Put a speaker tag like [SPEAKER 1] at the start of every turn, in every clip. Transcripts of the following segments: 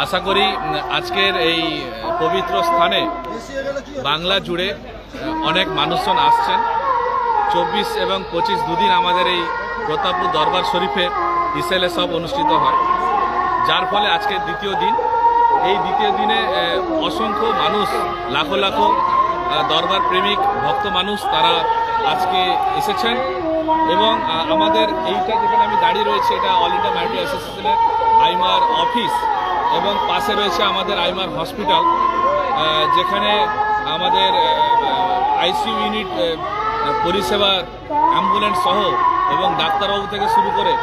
[SPEAKER 1] আশা করি আজকের এই পবিত্র স্থানে বাংলা জুড়ে অনেক মানুষজন আসছেন। 24 এবং 25 দুদিন আমাদের এই প্রতাপপুর দরবার শরীফের ইসেলে সব অনুষ্ঠিত হয়, যার ফলে আজকে দ্বিতীয় দিন। এই দ্বিতীয় দিনে অসংখ্য মানুষ, লাখো লাখো দরবার প্রেমিক ভক্ত মানুষ তারা আজকে এসেছেন। এবং আমাদের এইটা যেখানে আমি দাঁড়িয়ে রয়েছে, এটা অল ইন্ডিয়া মাইনরিটি অ্যাসোসিয়েশনের আইমার অফিস এবং পাশে রয়েছে আমাদের আইমার হসপিটাল, যেখানে আমাদের আইসিইউ ইউনিট পরিষেবা, অ্যাম্বুলেন্স সহ এবং ডাক্তারবাবু থেকে শুরু করে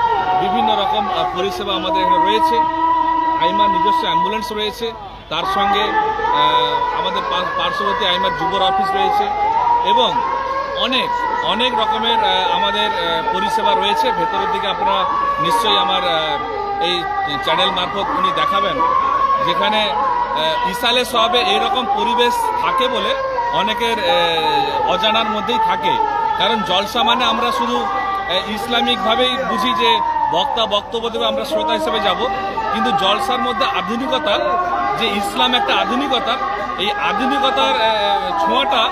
[SPEAKER 1] বিভিন্ন রকম পরিষেবা আমাদের এখানে রয়েছে। আইমার নিজস্ব অ্যাম্বুলেন্স রয়েছে, তার সঙ্গে আমাদের পার্শ্ববর্তী আইমার যুবর অফিস রয়েছে এবং অনেক অনেক রকমের আমাদের পরিষেবা রয়েছে। ভেতরের দিকে আপনারা নিশ্চয়ই আমার এই চ্যানেল মারফত উনি দেখাবেন, যেখানে ইসালে সবে এইরকম পরিবেশ থাকে বলে অনেকের অজানার মধ্যেই থাকে। কারণ জলসা মানে আমরা শুধু ইসলামিকভাবেই বুঝি যে বক্তা বক্তব্য দেবে, আমরা শ্রোতা হিসেবে যাব, কিন্তু জলসার মধ্যে আধুনিকতা, যে ইসলাম একটা আধুনিকতা, এই আধুনিকতার ছোঁয়াটা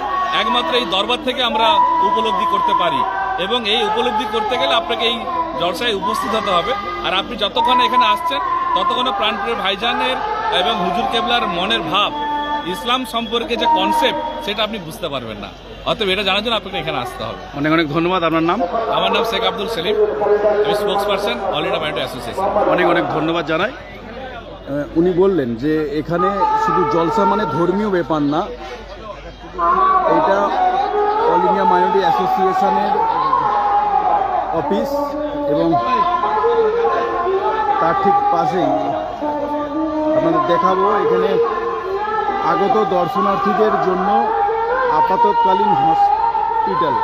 [SPEAKER 1] একমাত্র এই দরবার থেকে আমরা উপলব্ধি করতে পারি। এবং এই উপলব্ধি করতে গেলে আপনাকে এই জলসায় উপস্থিত হতে হবে। আর আপনি যতক্ষণ এখানে আসছেন ততক্ষণে প্রাণপ্রিয় ভাইজানের এবং হুজুর কেবলার মনের ভাব, ইসলাম সম্পর্কে যে কনসেপ্ট, সেটা আপনি বুঝতে পারবেন না। অতএব এটা জানার জন্য আপনাকে এখানে আসতে হবে।
[SPEAKER 2] অনেক অনেক ধন্যবাদ। আপনার নাম?
[SPEAKER 1] আমার নাম শেখ আব্দুল সেলিম, আমি spokes person all India minority association.
[SPEAKER 2] অনেক অনেক ধন্যবাদ জানাই। উনি বললেন যে এখানে শুধু জলসা মানে ধর্মীয় ব্যাপার না, এটা অল ইন্ডিয়া মাইনরিটি অ্যাসোসিয়েশনের অফিস এবং তার ঠিক পাশেই আপনাদের দেখাবো এখানে আগত দর্শনার্থীদের জন্য আপাতকালীন হসপিটাল।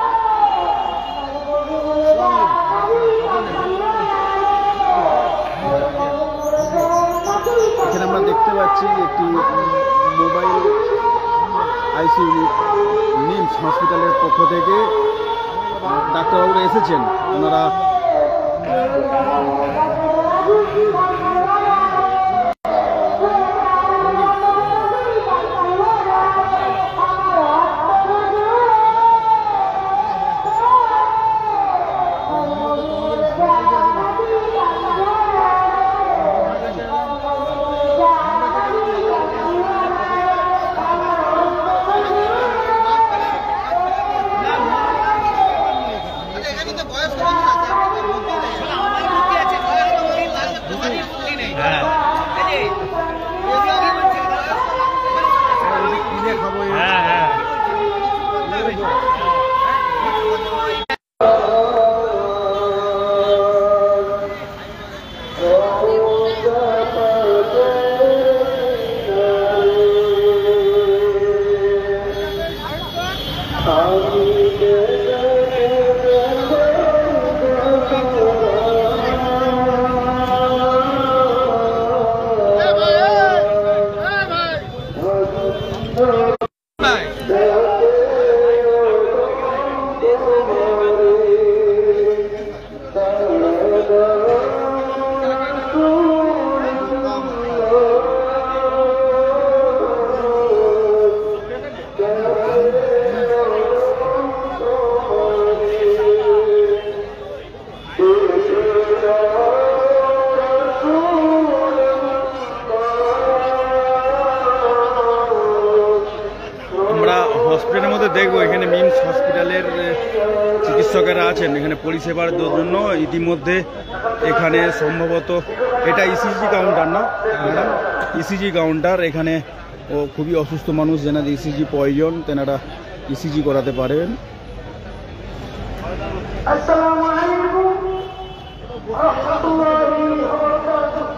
[SPEAKER 2] এখানে আমরা দেখতে পাচ্ছি একটি মোবাইল আইসিইউ ইউনিট নিমস হসপিটালের পক্ষ থেকে ডাক্তারবাবুরা এসেছেন। ওনারা হসপিটালের মধ্যে দেখবো এখানে মিমস হসপিটালের চিকিৎসকেরা আছেন এখানে পরিষেবার জন্য। ইতিমধ্যে এখানে সম্ভবত এটা ইসিজি কাউন্টার না ম্যাডাম? ECG counter. এখানে ও খুবই অসুস্থ মানুষ, যেনাদের ইসিজি প্রয়োজন তেনারা ইসিজি করাতে পারেন। আসসালামু আলাইকুম ওয়া রাহমাতুল্লাহি ওয়া বারাকাতুহু।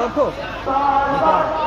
[SPEAKER 3] সমর্থক?